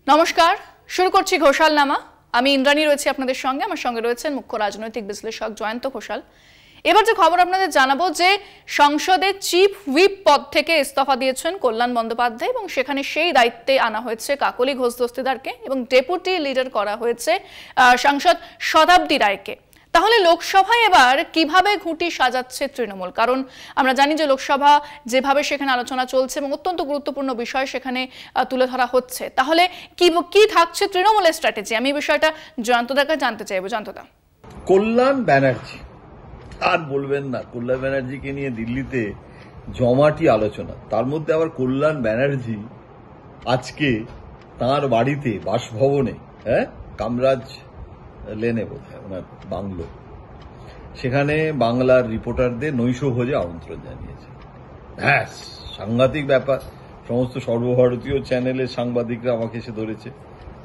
নমস্কার, শুরু করছি ঘোষালনামা। আমি ইন্দ্রাণী রয়েছি আপনাদের সঙ্গে। আমার সঙ্গে রয়েছেন মুখ্য রাজনৈতিক বিশ্লেষক জয়ন্ত ঘোষাল। এবার যে খবর আপনাদের জানাবো যে সংসদে চিফ হুইপ পদ থেকে ইস্তফা দিয়েছেন কল্যাণ বন্দ্যোপাধ্যায় এবং সেখানে সেই দায়িত্বে আনা হয়েছে কাকলি ঘোষ দস্তিদারকে এবং ডেপুটি লিডার করা হয়েছে সাংসদ শতাব্দী রায়কে। তাহলে লোকসভায় এবার কিভাবে ঘুঁটি সাজাচ্ছে তৃণমূল? কারণ আমরা জানি যে লোকসভা যেভাবে সেখানে আলোচনা চলছে এবং অত্যন্ত গুরুত্বপূর্ণ বিষয় সেখানে তুলে ধরা হচ্ছে, তাহলে কি থাকছে তৃণমূলের স্ট্র্যাটেজি? আমি এই বিষয়টা জয়ন্তদাকে জানতে চাইবো। জয়ন্তদা, কল্যাণ ব্যানার্জি আর বলবেন না, কল্যাণ ব্যানার্জিকে নিয়ে দিল্লিতে জমাটি আলোচনা, তার মধ্যে আবার কল্যাণ ব্যানার্জি আজকে তাঁর বাড়িতে বাসভবনে কামরাজ লেনে বোধহয় ওনার বাংলো, সেখানে বাংলার রিপোর্টারদের নৈশভোজে আমন্ত্রণ জানিয়েছে। ব্যাস, সাংঘাতিক ব্যাপার। সমস্ত সর্বভারতীয় চ্যানেলের সাংবাদিকরা আমাকে এসে ধরেছে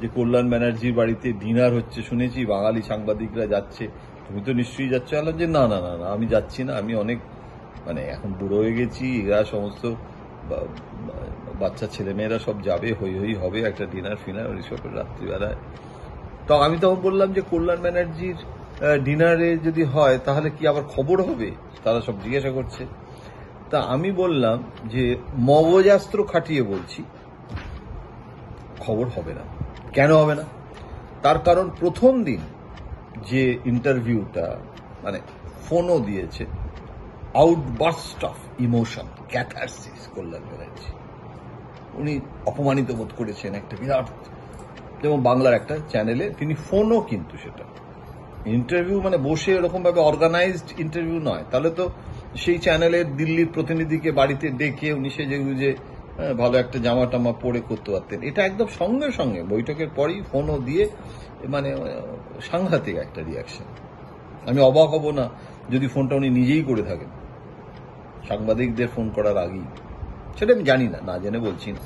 যে কল্যাণ ব্যানার্জির বাড়িতে ডিনার হচ্ছে, শুনেছি বাঙালি সাংবাদিকরা যাচ্ছে, তুমি তো নিশ্চয়ই যাচ্ছ। আলাম যে না না না না, আমি যাচ্ছি না, আমি অনেক এখন বুড়ো হয়ে গেছি, এরা সমস্ত বাচ্চা ছেলেমেয়েরা সব যাবে, হই হই হবে একটা ডিনার ফিনার ওইসব রাত্রিবেলায়। তো আমি তখন বললাম যে কল্যাণ ব্যানার্জির ডিনারে যদি হয় তাহলে কি আবার খবর হবে? তারা সব জিজ্ঞাসা করছে। তা আমি বললাম যে মগজাস্ত্র খাটিয়ে বলছি খবর হবে না। কেন হবে না? তার কারণ প্রথম দিন যে ইন্টারভিউটা ফোনও দিয়েছে, আউটবার্স্ট অফ ইমোশন, ক্যাথারসিস কল্যাণ ব্যানার্জি, উনি অপমানিত বোধ করেছেন একটা বিরাট, যেমন বাংলার একটা চ্যানেলে তিনি ফোনও, কিন্তু সেটা ইন্টারভিউ বসে এরকম ভাবে অর্গানাইজড ইন্টারভিউ নয়, তাহলে তো সেই চ্যানেলের দিল্লির প্রতিনিধিকে বাড়িতে ডেকে উনি সেজে গুজে ভালো একটা জামা টামা পরে করতে পারতেন। এটা একদম সঙ্গে সঙ্গে বৈঠকের পরেই ফোনও দিয়ে সাংঘাতিক একটা রিয়াকশন। আমি অবাক হব না যদি ফোনটা উনি নিজেই করে থাকেন সাংবাদিকদের ফোন করার আগেই। সেটা আমি জানি না, না জেনে বলছি না,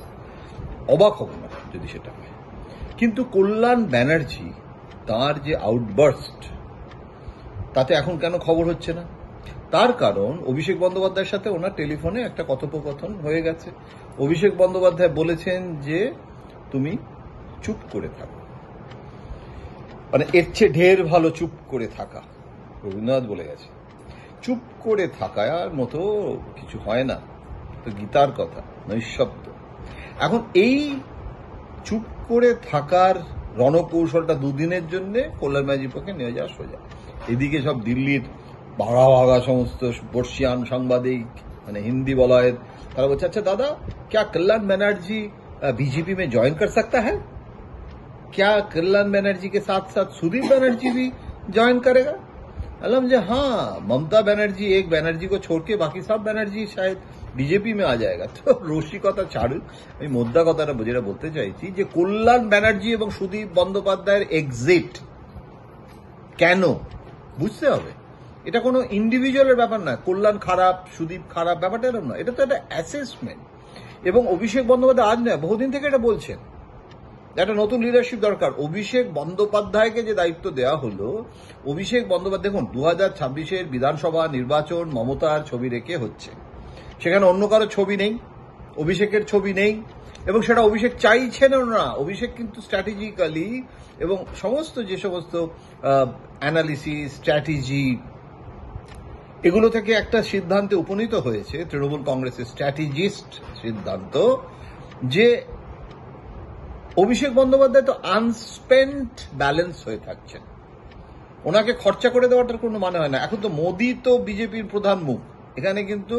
অবাক হব না যদি সেটা হয়। কিন্তু কল্যাণ ব্যানার্জি তার যে আউটবার্স্ট, তাতে এখন কেন খবর হচ্ছে না? তার কারণ অভিষেক বন্দ্যোপাধ্যায়ের সাথে ওনার টেলিফোনে একটা কথোপকথন হয়ে গেছে। অভিষেক বন্দ্যোপাধ্যায় বলেছেন যে তুমি চুপ করে থাকো, এর চেয়ে ঢের ভালো চুপ করে থাকা। রবীন্দ্রনাথ বলে গেছে চুপ করে থাকার মতো কিছু হয় না, তো গীতার কথা, নৈঃশব্দ। এখন এই চুপ করে থাকার রণকৌশলটা দুদিনের জন্য কল্যাণ ব্যানার্জির পক্ষে নিয়ে যাওয়া সোজা। এদিকে সব দিল্লির ভাগা ভাগা সমস্ত বর্ষিয়ান সাংবাদিক, হিন্দি বলয়ের, তারা বলছে আচ্ছা দাদা, क्या कल्याण बनर्जी बीजेपी में ज्वाइन कर सकता है? क्या कल्याण बनर्जी के साथ साथ सुदीप बनर्जी भी ज्वाइन करेगा? अलम जे हाँ, ममता बनर्जी एक बनर्जी को छोड़ के बाकी सब बनर्जी शायद বিজেপি মে আ জায়গা। তো রসিকতা ছাড়ুন, আমি মোদ্দা কথাটা যেটা বলতে চাইছি যে কল্যাণ ব্যানার্জি এবং সুদীপ বন্দ্যোপাধ্যায়ের এক্সিট কেন বুঝতে হবে। এটা কোনো ইন্ডিভিজুয়ালের ব্যাপার না, কল্যাণ খারাপ সুদীপ খারাপ, ব্যাপারটা এরকম না, এটা তো একটা অ্যাসেসমেন্ট। এবং অভিষেক বন্দ্যোপাধ্যায় আজ নয়, বহুদিন থেকে এটা বলছেন একটা নতুন লিডারশিপ দরকার। অভিষেক বন্দ্যোপাধ্যায়কে যে দায়িত্ব দেওয়া হলো, অভিষেক বন্দ্যোপাধ্যায় দেখুন 2026-এর বিধানসভা নির্বাচন মমতার ছবি রেখে হচ্ছে, সেখানে অন্য কারো ছবি নেই, অভিষেকের ছবি নেই, এবং সেটা অভিষেক চাইছেন না। অভিষেক কিন্তু স্ট্র্যাটেজিক্যালি এবং সমস্ত যে সমস্ত অ্যানালিসিস স্ট্র্যাটেজি এগুলো থেকে একটা সিদ্ধান্তে উপনীত হয়েছে তৃণমূল কংগ্রেসের স্ট্র্যাটেজিস্ট সিদ্ধান্ত যে অভিষেক বন্দ্যোপাধ্যায় তো আনস্পেন্ট ব্যালেন্স হয়ে থাকছেন, ওনাকে খরচা করে দেওয়াটার কোনো মানে হয় না। এখন তো মোদি তো বিজেপির প্রধান মুখ, এখানে কিন্তু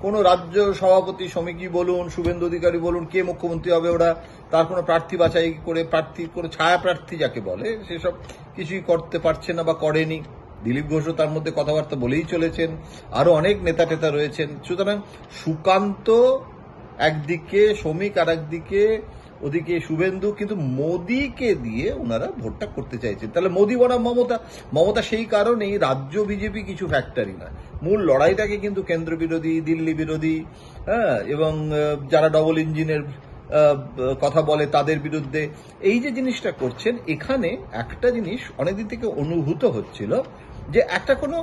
কোনো রাজ্য সভাপতি সমিতি বলুন, শুভেন্দু অধিকারী বলুন, কে মুখ্যমন্ত্রী হবে ওরা তার কোনো প্রার্থী বাছাই করে, প্রার্থী কোনো ছায়া প্রার্থী যাকে বলে সেসব কিছুই করতে পারছে না বা করেনি। দিলীপ ঘোষও তার মধ্যে কথাবার্তা বলেই চলেছেন, আরো অনেক নেতা টেতা রয়েছেন। সুতরাং সুকান্ত একদিকে, শ্রমিক আর একদিকে, ওদিকে শুভেন্দু, কিন্তু মোদিকে দিয়ে ওনারা ভোটটা করতে চাইছেন। তাহলে মোদি বনাম মমতা, মমতা সেই কারণেই রাজ্য বিজেপি কিছু ফ্যাক্টরি না, মূল লড়াইটাকে কিন্তু কেন্দ্র বিরোধী, দিল্লি বিরোধী, এবং যারা ডবল ইঞ্জিনের কথা বলে তাদের বিরুদ্ধে এই যে জিনিসটা করছেন। এখানে একটা জিনিস অনেকদিন থেকে অনুভূত হচ্ছিল যে একটা কোনো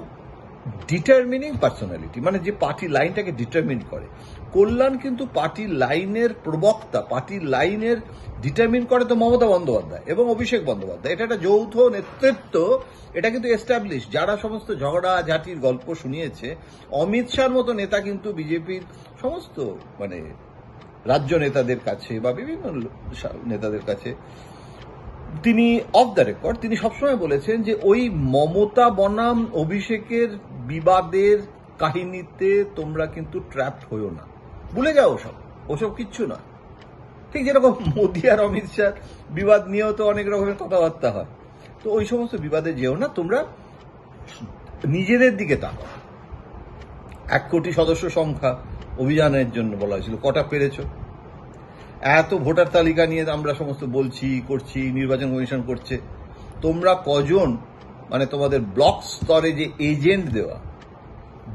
ডিটারমিনিং পার্সোনালিটি, মানে যে পার্টি লাইনটাকে ডিটারমিন করে। কল্যাণ কিন্তু পার্টি লাইনের প্রবক্তা, পার্টি লাইনের ডিটারমিন করে তো মমতা বন্দ্যোপাধ্যায় এবং অভিষেক বন্দ্যোপাধ্যায়। এটা একটা যৌথ নেতৃত্ব, এটা কিন্তু এস্টাবলিশ। যারা সমস্ত ঝগড়া ঝাঁটির গল্প শুনিয়েছে, অমিত শাহর মতো নেতা কিন্তু বিজেপির সমস্ত মানে রাজ্য নেতাদের কাছে বা বিভিন্ন নেতাদের কাছে তিনি অফ দ্য রেকর্ড তিনি সবসময় বলেছেন যে ওই মমতা বনাম অভিষেকের বিবাদের কাহিনীতে তোমরা কিন্তু ট্র্যাপড হইও না, ভুলে যাও ওসব কিচ্ছু না। ঠিক যেরকম মোদী আর অমিত শাহ বিবাদ নিয়েও তো অনেক রকমের কথাবার্তা হয়, তো ওই সমস্ত বিবাদে যেও না, তোমরা নিজেদের দিকে তাকাও। 1 কোটি সদস্য সংখ্যা অভিযানের জন্য বলা হয়েছিল, কটা পেরেছ? এত ভোটার তালিকা নিয়ে আমরা সমস্ত বলছি করছি, নির্বাচন কমিশন করছে, তোমরা কজন মানে তোমাদের ব্লক স্তরে যে এজেন্ট দেওয়া,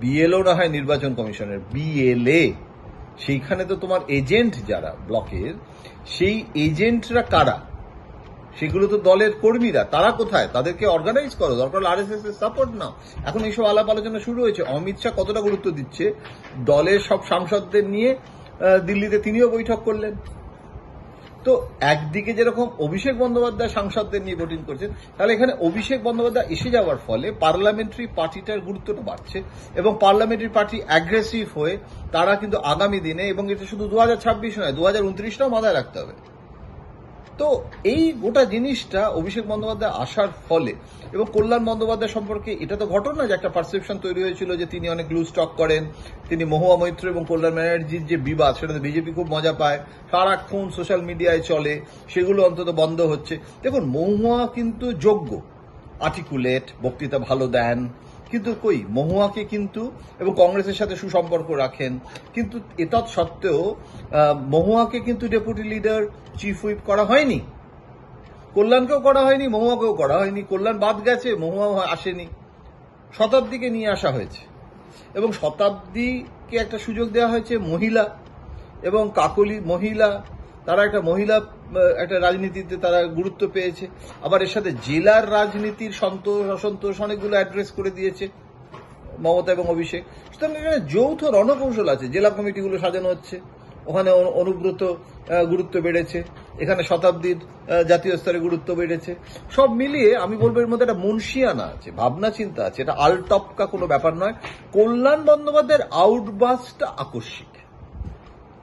বিএলও না হয় নির্বাচন কমিশনের, বিএলএ, সেইখানে তো তোমার এজেন্ট যারা ব্লকের, সেই এজেন্টরা কারা? সেগুলো তো দলের কর্মীরা, তারা কোথায়? তাদেরকে অর্গানাইজ করো, দরকার আরএসএস এর সাপোর্ট নাও। এখন এইসব আলাপ আলোচনা শুরু হয়েছে। অমিত শাহ কতটা গুরুত্ব দিচ্ছে দলের সব সাংসদদের নিয়ে দিল্লিতে, তিনিও বৈঠক করলেন। তো একদিকে যেরকম অভিষেক বন্দ্যোপাধ্যায় সাংসদদের নিয়ে ভোটিং করছেন, তাহলে এখানে অভিষেক বন্দ্যোপাধ্যায় এসে যাওয়ার ফলে পার্লামেন্টারি পার্টিটার গুরুত্বটা বাড়ছে এবং পার্লামেন্টারি পার্টি অ্যাগ্রেসিভ হয়ে তারা কিন্তু আগামী দিনে, এবং এটা শুধু 2026 নয় 2029টাও মাথায় রাখতে হবে। তো এই গোটা জিনিসটা অভিষেক বন্দ্যোপাধ্যায় আসার ফলে, এবং কল্যাণ বন্দ্যোপাধ্যায় সম্পর্কে এটা তো ঘটনা যে একটা পারসেপশন তৈরি হয়েছিল যে তিনি অনেক লুজ টক করেন, তিনি মহুয়া মৈত্র এবং কল্যাণ ব্যানার্জির যে বিবাদ সেটাতে বিজেপি খুব মজা পায়, সারাক্ষণ সোশ্যাল মিডিয়ায় চলে, সেগুলো অন্তত বন্ধ হচ্ছে। দেখুন, মহুয়া কিন্তু যোগ্য, আর্টিকুলেট, বক্তৃতা ভালো দেন, কিন্তু কই মহুয়াকে কিন্তু, এবং কংগ্রেসের সাথে সুসম্পর্ক রাখেন, কিন্তু এতৎ সত্ত্বেও মহুয়াকে কিন্তু ডেপুটি লিডার, চিফ হুইপ করা হয়নি। কল্যাণকেও করা হয়নি, মহুয়াকেও করা হয়নি। কল্যাণ বাদ গেছে, মহুয়া আসেনি। শতাব্দীকে নিয়ে আসা হয়েছে এবং শতাব্দীকে একটা সুযোগ দেওয়া হয়েছে। মহিলা এবং কাকলি মহিলা, তারা একটা মহিলা একটা রাজনীতিতে তারা গুরুত্ব পেয়েছে। আবার এর সাথে জেলার রাজনীতির সন্তোষ অসন্তোষ অনেকগুলো অ্যাড্রেস করে দিয়েছে মমতা এবং অভিষেক। সুতরাং এখানে যৌথ রণকৌশল আছে। জেলা কমিটিগুলো সাজানো হচ্ছে, ওখানে অনুব্রত গুরুত্ব বেড়েছে, এখানে শতাব্দীর জাতীয় স্তরে গুরুত্ব বেড়েছে। সব মিলিয়ে আমি বলবো এর মধ্যে একটা মুন্সিয়ানা আছে, ভাবনা চিন্তা আছে, এটা আলটপকা কোনো ব্যাপার নয়। কল্যাণ বন্দ্যোপাধ্যায়ের আউটবাস্টটা আকস্মিক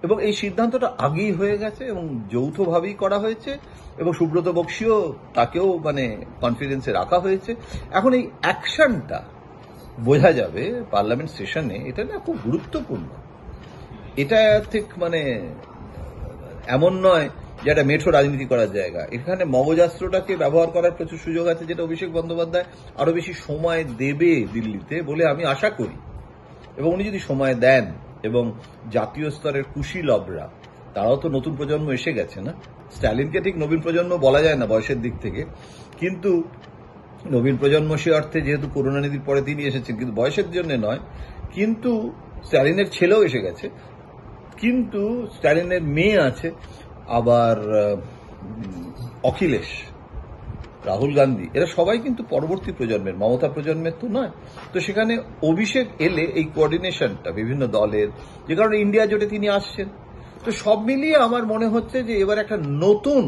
এবং এই সিদ্ধান্তটা আগেই হয়ে গেছে এবং যৌথভাবেই করা হয়েছে এবং সুব্রত বক্সীও তাকেও মানে কনফিডেন্সে রাখা হয়েছে। এখন এই অ্যাকশনটা বোঝা যাবে পার্লামেন্ট সেশনে, এটা না খুব গুরুত্বপূর্ণ। এটা ঠিক মানে এমন নয় যে একটা মেঠো রাজনীতি করার জায়গা। এখানে মগজাস্ত্রটাকে ব্যবহার করার প্রচুর সুযোগ আছে, যেটা অভিষেক বন্দ্যোপাধ্যায় আরো বেশি সময় দেবে দিল্লিতে বলে আমি আশা করি। এবং উনি যদি সময় দেন, এবং জাতীয় স্তরের কুশীলবরা, তারাও তো নতুন প্রজন্ম এসে গেছে না। স্ট্যালিনকে ঠিক নবীন প্রজন্ম বলা যায় না বয়সের দিক থেকে, কিন্তু নবীন প্রজন্ম সে অর্থে যেহেতু করুণানিধির পরে তিনি এসেছেন, কিন্তু বয়সের জন্য নয়। কিন্তু স্ট্যালিনের ছেলেও এসে গেছে, কিন্তু স্ট্যালিনের মেয়ে আছে, আবার অখিলেশ, রাহুল গান্ধী, এরা সবাই কিন্তু পরবর্তী প্রজন্মের, মমতা প্রজন্মের তো নয়। তো সেখানে অভিষেক এলে এই কোঅর্ডিনেশনটা বিভিন্ন দলের, যে কারণে ইন্ডিয়া জোটে তিনি আসছেন। তো সব মিলিয়ে আমার মনে হচ্ছে যে এবার একটা নতুন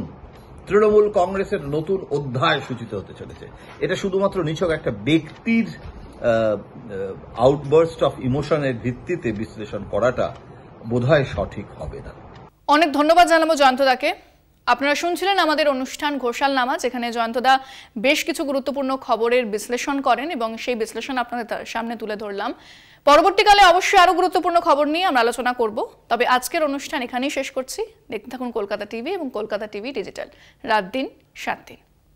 তৃণমূল কংগ্রেসের নতুন অধ্যায় সূচিত হতে চলেছে। এটা শুধুমাত্র নিছক একটা ব্যক্তির আউটবার্স্ট অফ ইমোশনের ভিত্তিতে বিশ্লেষণ করাটা বোধহয় সঠিক হবে না। অনেক ধন্যবাদ জানাবো জয়ন্তদাকে। আপনারা শুনছিলেন আমাদের অনুষ্ঠান ঘোষালনামা, যেখানে জয়ন্তদা বেশ কিছু গুরুত্বপূর্ণ খবরের বিশ্লেষণ করেন এবং সেই বিশ্লেষণ আপনাদের সামনে তুলে ধরলাম। পরবর্তীকালে অবশ্যই আরো গুরুত্বপূর্ণ খবর নিয়ে আমরা আলোচনা করব। তবে আজকের অনুষ্ঠান এখানেই শেষ করছি। দেখতে থাকুন কলকাতা টিভি এবং কলকাতা টিভি ডিজিটাল, রাত দিন 7 দিন।